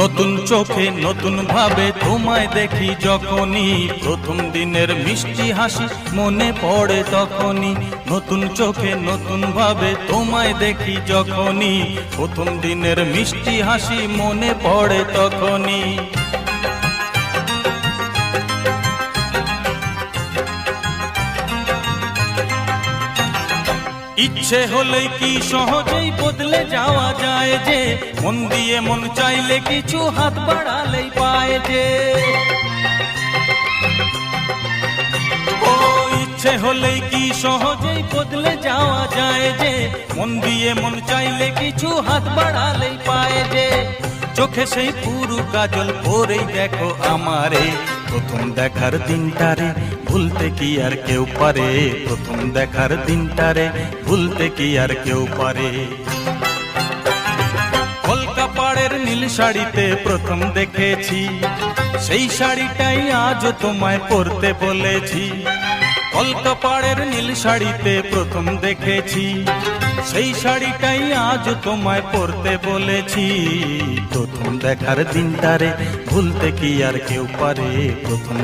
নতুন চোখে নতুন ভাবে তোমায় দেখি যখনই, প্রথম দিনের মিষ্টি হাসি মনে পড়ে তখনই। নতুন চোখে নতুন ভাবে তোমায় দেখি যখনই, প্রথম দিনের মিষ্টি হাসি মনে পড়ে তখনই। ইচ্ছে হলেই কি সহজেই বদলে যাওয়া যায় যে, মন দিয়ে মন চাইলে কিছু হাত বাড়ালেই পায় যে। ও ইচ্ছে হলেই কি সহজেই বদলে যাওয়া যায় যে, মন দিয়ে মন চাইলে কিছু হাত বাড়ালেই পায় যে। চোখে সেই পুরু কাজল পরেই দেখো আমারে, প্রথম দেখার দিনটারে ভুলতে কি আর কেউ পারে। প্রথম দেখার দিনটারে ভুলতে কি আর কেউ পারে। কলকা পাড়ের নীল শাড়িতে প্রথম দেখেছি, সেই শাড়িটাই আজও তোমায় পরতে বলেছি। কলকা পাড়ের নীল শাড়িতে প্রথম দেখেছি, সেই শাড়িটাই আজও তোমায় পরতে বলেছি। প্রথম দেখার দিনটারে ভুলতে কি আর কেউ পারে। প্রথম